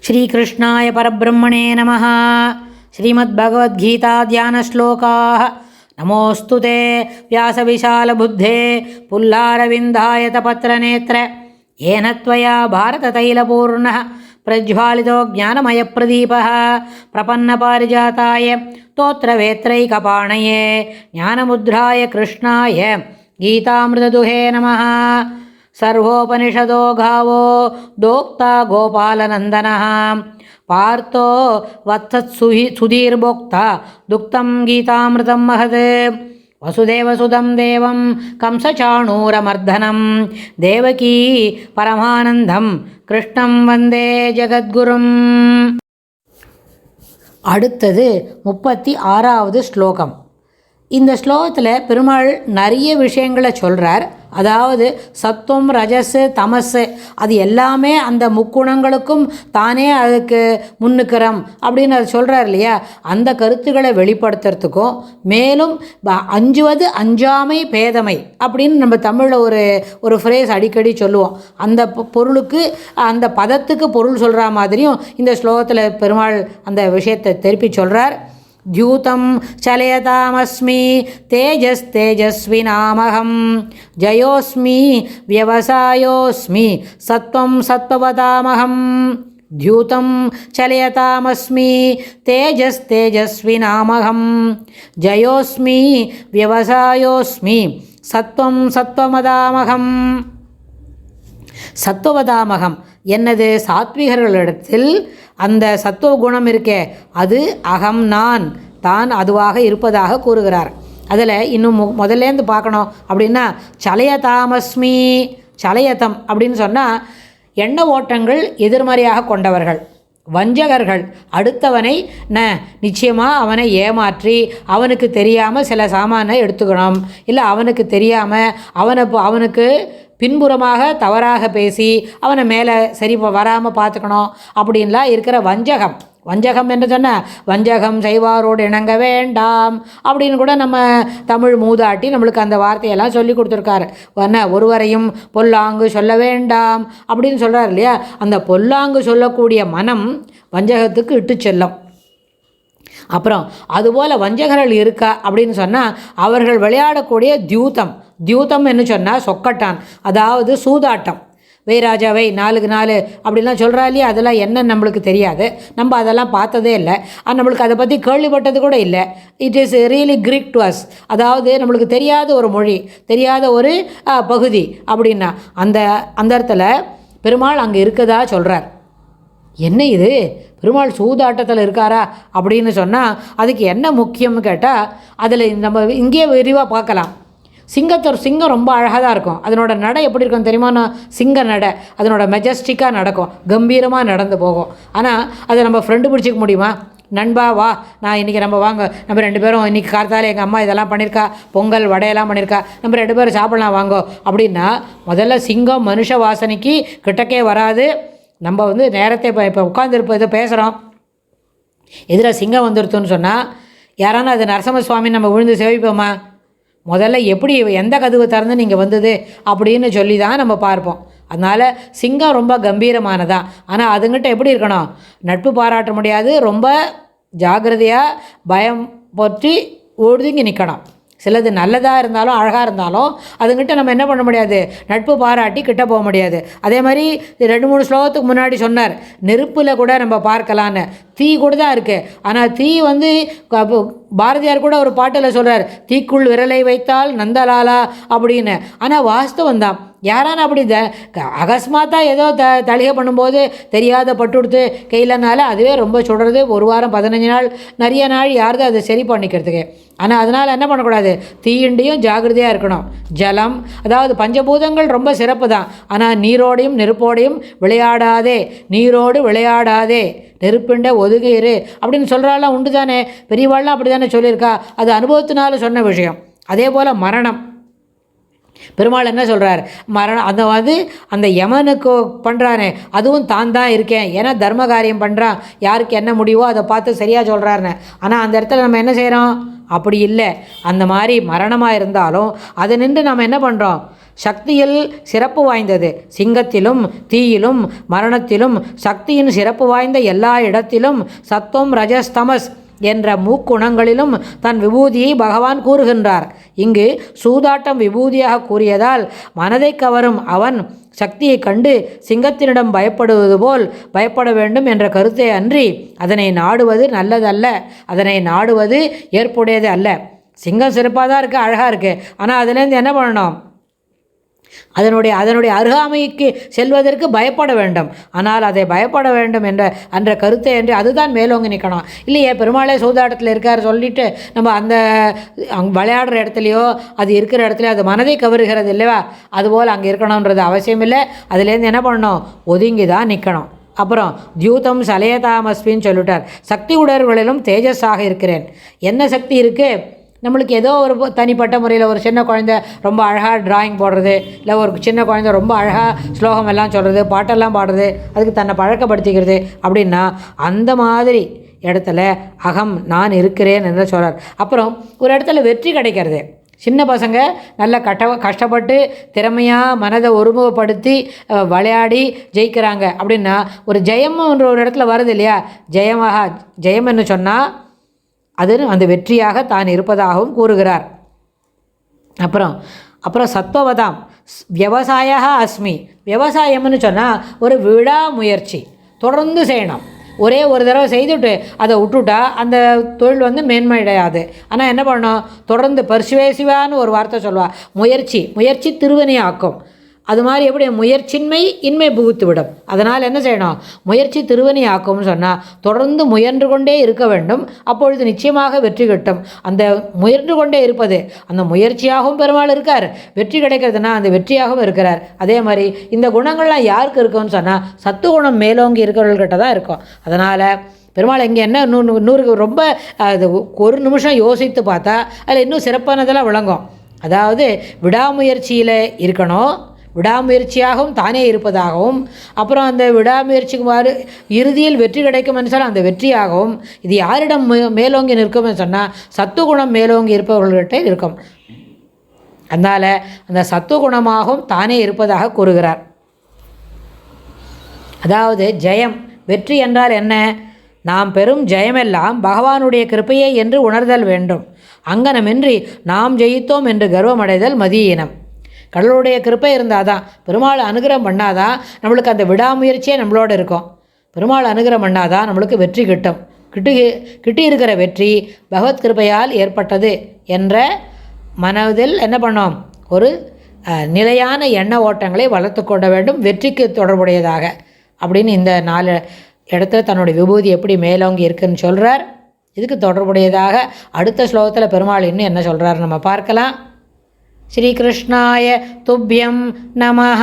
श्रीकृष्णाय परब्रह्मणे नमः। श्रीमद्भगवद्गीता ध्यानश्लोकाः। नमोऽस्तु ते व्यासविशालबुद्धे पुल्लारविन्दायतपत्रनेत्र येन त्वया भारततैलपूर्णः प्रज्वालितो ज्ञानमयप्रदीपः प्रपन्नपारिजाताय स्तोत्रवेत्रैकपाणये ज्ञानमुद्राय कृष्णाय गीतामृतदुहे नमः। सर्वोपनिषदो गावो दोक्ता गोपालनन्दनः पार्थो वत्सत्सुधीर्भोक्ता दुक्तं गीतामृतं महत्। वसुदेवसुतं देवं कंसचाणूरमर्दनं देवकी परमानन्दं कृष्णं वन्दे जगद्गुरुम्। அடுத்தது 36வது ஸ்லோகம். இந்த ஸ்லோகத்தில் பெருமாள் நிறைய விஷயங்களை சொல்கிறார். அதாவது சத்துவம், ரஜஸ், தமஸ் அது எல்லாமே அந்த முக்குணங்களுக்கும் தானே அதுக்கு முன்னுக்கிறோம் அப்படின்னு அது சொல்கிறார் இல்லையா. அந்த கருத்துக்களை வெளிப்படுத்துறதுக்கும் மேலும் அஞ்சுவது அஞ்சாமை பேதமை அப்படின்னு நம்ம தமிழில் ஒரு ஃப்ரேஸ் அடிக்கடி சொல்லுவோம். அந்த பொருளுக்கு அந்த பதத்துக்கு பொருள் சொல்கிற மாதிரியும் இந்த ஸ்லோகத்தில் பெருமாள் அந்த விஷயத்தை திருப்பி சொல்கிறார். द्यूतं चलयतामस्मि तेजस्तेजस्विनामहं जयोस्मि व्यवसायोस्मि सत्वं सत्त्ववतामहं। द्यूतं चलयतामस्मि तेजस्तेजस्विनामहं जयोस्मि व्यवसायोस्मि सत्वं सत्त्ववतामहं. சத்துவதாமகம் என்னது? சாத்விகர்களிடத்தில் அந்த சத்துவ குணம் இருக்கே அது அகம், நான், தான் அதுவாக இருப்பதாக கூறுகிறார். அதில் இன்னும் முதல்லேருந்து பார்க்கணும் அப்படின்னா சலயதாமஸ்மி, சலயதம் அப்படின்னு சொன்னால் எண்ண ஓட்டங்கள் எதிர்மறையாக கொண்டவர்கள், வஞ்சகர்கள். அடுத்தவனை நிச்சயமாக அவனை ஏமாற்றி அவனுக்கு தெரியாமல் சில சாமானை எடுத்துக்கணும், இல்லை அவனுக்கு தெரியாமல் அவனுக்கு பின்புறமாக தவறாக பேசி அவனை மேலே சரி வராமல் பார்த்துக்கணும் அப்படின்லாம் இருக்கிற வஞ்சகம். வஞ்சகம் என்று சொன்னால் வஞ்சகம் செய்வாரோடு இணங்க வேண்டாம் அப்படின்னு கூட நம்ம தமிழ் மூதாட்டி நம்மளுக்கு அந்த வார்த்தையெல்லாம் சொல்லி கொடுத்துருக்காரு. ஒருவரையும் பொல்லாங்கு சொல்ல வேண்டாம் அப்படின்னு சொல்கிறார் இல்லையா. அந்த பொல்லாங்கு சொல்லக்கூடிய மனம் வஞ்சகத்துக்கு இட்டு செல்லும். அப்புறம் அதுபோல் வஞ்சகர்கள் இருக்கா அப்படின்னு சொன்னால் அவர்கள் விளையாடக்கூடிய தியூதம் என்று சொன்னால் சொக்கட்டான், அதாவது சூதாட்டம். வேராஜாவை 4க்கு 4 அப்படிலாம் சொல்கிறா இல்லையா. அதெல்லாம் என்ன நம்மளுக்கு தெரியாது, நம்ம அதெல்லாம் பார்த்ததே இல்லை, நம்மளுக்கு அதை பற்றி கேள்விப்பட்டது கூட இல்லை. It is really Greek to us. அதாவது நம்மளுக்கு தெரியாத ஒரு மொழி, தெரியாத ஒரு பகுதி அப்படின்னா அந்த இடத்துல பெருமாள் அங்கே இருக்கதா சொல்கிறார். என்ன இது பெருமாள் சூதாட்டத்தில் இருக்காரா அப்படின்னு சொன்னால் அதுக்கு என்ன முக்கியம்னு கேட்டால் அதில் நம்ம இங்கேயே விரிவாக பார்க்கலாம். சிங்கம் ரொம்ப அழகாக தான் இருக்கும். அதனோட நடை எப்படி இருக்கும் தெரியுமா? சிங்க நடை அதனோட மெஜஸ்டிக்காக நடக்கும், கம்பீரமாக நடந்து போகும். ஆனால் அதை நம்ம ஃப்ரெண்டு பிடிச்சிக்க முடியுமா? நண்பா வா, நான் இன்றைக்கி நம்ம வாங்க, நம்ம 2 பேரும் இன்றைக்கி கார்த்தால எங்கள் அம்மா இதெல்லாம் பண்ணியிருக்கா, பொங்கல் வடையெல்லாம் பண்ணியிருக்கா, நம்ம 2 பேரும் சாப்பிடலாம் வாங்கோ அப்படின்னா முதல்ல சிங்கம் மனுஷ வாசனைக்கு கிட்டக்கே வராது. நம்ம நேரத்தை இப்போ உட்காந்துருப்போம், இதை பேசுகிறோம், எதிராக சிங்கம் வந்துடுத்துன்னு சொன்னால் யாரானா அது நரசிம்ம சுவாமி நம்ம விழுந்து சேவிப்போமா? முதல்ல எப்படி எந்த கதவு திறந்து நீங்கள் வந்தது அப்படின்னு சொல்லி தான் நம்ம பார்ப்போம். அதனால் சிங்கம் ரொம்ப கம்பீரமானதான். ஆனால் அதுங்கிட்ட எப்படி இருக்கணும்? நட்பு பாராட்ட முடியாது, ரொம்ப ஜாக்கிரதையாக பயம் போற்றி ஒதுங்கி நிற்கணும். சிலது நல்லதாக இருந்தாலும் அழகாக இருந்தாலும் அதுங்கிட்ட நம்ம என்ன பண்ண முடியாது, நட்பு பாராட்டி கிட்ட போக முடியாது. அதே மாதிரி 2-3 ஸ்லோகத்துக்கு முன்னாடி சொன்னார், நெருப்பில் கூட நம்ம பார்க்கலான்னு. தீ கூட தான் இருக்குது. ஆனால் தீ பாரதியார் கூட ஒரு பாட்டில் சொல்கிறார், தீக்குள் விரலை வைத்தால் நந்தலாலா அப்படின்னு. ஆனால் வாஸ்தவம் தான். யாரான அப்படி அகஸ்மாத்தாக ஏதோ தளிகை பண்ணும்போது தெரியாத பட்டுடுத்து கையிலனால அதுவே ரொம்ப சுடுறது. 1 வாரம் 15 நாள் நிறைய நாள் யாருது அதை சரி பண்ணிக்கிறதுக்கு. ஆனால் அதனால் என்ன பண்ணக்கூடாது, தீயிண்டியும் ஜாகிரதையாக இருக்கணும். ஜலம் அதாவது பஞ்சபூதங்கள் ரொம்ப சிறப்பு தான். ஆனால் நீரோடையும் நெருப்போடையும் விளையாடாதே, நீரோடு விளையாடாதே, நெருப்பிண்ட ஒதுங்கிரு அப்படின்னு சொல்கிறாலாம் உண்டு தானே. பெரியவாள்லாம் அப்படி தானே சொல்லியிருக்கா. அது அனுபவத்தினால சொன்ன விஷயம். அதே போல் மரணம், பெருமாள் என்ன சொல்கிறார்? மரணம் அந்த யமனுக்கு பண்ணுறானே அதுவும் தான் இருக்கேன், ஏன்னா தர்ம காரியம் பண்ணுறான், யாருக்கு என்ன முடிவோ அதை பார்த்து சரியாக சொல்கிறாருன்னு. ஆனால் அந்த இடத்துல நம்ம என்ன செய்கிறோம்? அப்படி இல்லை. அந்த மாதிரி மரணமாக இருந்தாலும் அதை நின்று நம்ம என்ன பண்ணுறோம்? சக்தியில் சிறப்பு வாய்ந்தது. சிங்கத்திலும் தீயிலும் மரணத்திலும் சக்தியின் சிறப்பு வாய்ந்த எல்லா இடத்திலும் சத்துவம் ரஜஸ் தமஸ் என்ற முக்குணங்களிலும் தன் விபூதியை பகவான் கூறுகின்றார். இங்கு சூதாட்டம் விபூதியாக கூறியதால் மனதை கவரும் அவன் சக்தியை கண்டு சிங்கத்தினிடம் பயப்படுவது போல் பயப்பட வேண்டும் என்ற கருத்தை அன்றி அதனை நாடுவது நல்லதல்ல, அதனை நாடுவது ஏற்புடையது அல்ல. சிங்கம் சிறப்பாக தான் இருக்குது, அழகாக இருக்குது. ஆனால் அதுலேருந்து என்ன பண்ணணும்? அதனுடைய அருகாமைக்கு செல்வதற்கு பயப்பட வேண்டும். ஆனால் அதை பயப்பட வேண்டும் என்ற கருத்தை என்று அதுதான் மேலோங்கி நிற்கணும். இல்லையே, பெருமாளே சூதாட்டத்தில் இருக்கார் சொல்லிட்டு நம்ம அந்த விளையாடுற இடத்துலையோ அது இருக்கிற இடத்துலையோ அது மனதை கவருகிறது இல்லைவா, அதுபோல் அங்கே இருக்கணுன்றது அவசியம் இல்லை. அதுலேருந்து என்ன பண்ணணும்? ஒதுங்கி தான் நிற்கணும். அப்புறம் தியூதம் சலயதாமஸ்மின்னு சொல்லிட்டார். சக்தி உடல்களிலும் தேஜஸாக இருக்கிறேன். என்ன சக்தி இருக்குது? நம்மளுக்கு ஏதோ ஒரு தனிப்பட்ட முறையில் ஒரு சின்ன குழந்தை ரொம்ப அழகாக ட்ராயிங் போடுறது, இல்லை ஒரு சின்ன குழந்தை ரொம்ப அழகாக ஸ்லோகம் எல்லாம் சொல்கிறது, பாட்டெல்லாம் பாடுறது, அதுக்கு தன்னை பழக்கப்படுத்திக்கிறது அப்படின்னா அந்த மாதிரி இடத்துல அகம் நான் இருக்கிறேன் என்று சொல்கிறார். அப்புறம் ஒரு இடத்துல வெற்றி கிடைக்கிறது. சின்ன பசங்க நல்ல கஷ்டப்பட்டு திறமையாக மனதை ஒருமுகப்படுத்தி விளையாடி ஜெயிக்கிறாங்க அப்படின்னா ஒரு ஜெயம்ன்ற ஒரு இடத்துல வருது இல்லையா, ஜெயம்னு சொன்னால் அது அந்த வெற்றியாக தான் இருப்பதாகவும் கூறுகிறார். அப்புறம் சத்வவதாம் விவசாய அஸ்மி. விவசாயம்னு சொன்னால் ஒரு விடாமுயற்சி, தொடர்ந்து செய்யணும். ஒரே ஒரு தடவை செய்துட்டு அதை விட்டுட்டா அந்த தொழில் மேன்மையடையாது. ஆனால் என்ன பண்ணணும்? தொடர்ந்து பர்சுவேசிவான்னு ஒரு வார்த்தை சொல்லுவாள். முயற்சி திருவினையாக்கும். அது மாதிரி எப்படி முயற்சின்மை இன்மை புகுத்து விடும். அதனால் என்ன செய்யணும்? முயற்சி திருவனி ஆக்கும்னு சொன்னால் தொடர்ந்து முயன்று கொண்டே இருக்க வேண்டும். அப்பொழுது நிச்சயமாக வெற்றி கிட்டும். அந்த முயன்று கொண்டே இருப்பது அந்த முயற்சியாகவும் பெருமாள் இருக்கார், வெற்றி கிடைக்கிறதுனா அந்த வெற்றியாகவும் இருக்கிறார். அதே மாதிரி இந்த குணங்கள்லாம் யாருக்கு இருக்குன்னு சொன்னால் சத்துவகுணம் மேலோங்கி இருக்கிறவர்கள்கிட்ட தான் இருக்கும். அதனால் பெருமாள் இங்கே என்ன நூறுக்கு ரொம்ப அது ஒரு நிமிஷம் யோசித்து பார்த்தா அதில் இன்னும் சிறப்பானதெல்லாம் விளங்கும். அதாவது விடாமுயற்சியில் இருக்கணும், விடாமுயற்சியாகவும் தானே இருப்பதாகவும், அப்புறம் அந்த விடாமுயற்சிக்கு இறுதியில் வெற்றி கிடைக்கும் என்று சொன்னால் அந்த வெற்றியாகவும், இது யாரிடம் மேலோங்கி நிற்கும்னு சொன்னால் சத்துவகுணம் மேலோங்கி இருப்பவர்கள்கிட்ட இருக்கும். அதனால் அந்த சத்துவகுணமாகவும் தானே இருப்பதாக கூறுகிறார். அதாவது ஜெயம், வெற்றி என்றால் என்ன? நாம் பெறும் ஜெயமெல்லாம் பகவானுடைய கிருபையே என்று உணர்தல் வேண்டும். அங்கனமின்றி நாம் ஜெயித்தோம் என்று கர்வமடைதல் மதியீனம். கடவுளுடைய கிருப்பை இருந்தால் தான், பெருமாள் அனுகிரகம் பண்ணாதான் நம்மளுக்கு அந்த விடாமுயற்சியே நம்மளோட இருக்கும். பெருமாள் அனுகிரகம் பண்ணாதான் நம்மளுக்கு வெற்றி கிட்டும். கிட்டி இருக்கிற வெற்றி பகவத் கிருப்பையால் ஏற்பட்டது என்ற மனதில் என்ன பண்ணோம்? ஒரு நிலையான எண்ண ஓட்டங்களை வளர்த்து கொள்ள வேண்டும், வெற்றிக்கு தொடர்புடையதாக அப்படின்னு இந்த 4 இடத்துல தன்னுடைய விபூதி எப்படி மேலோங்கி இருக்குன்னு சொல்கிறார். இதுக்கு தொடர்புடையதாக அடுத்த ஸ்லோகத்தில் பெருமாள் இன்னும் என்ன சொல்கிறார் நம்ம பார்க்கலாம். ஸ்ரீகிருஷ்ணாய துப்யம் நமஹ.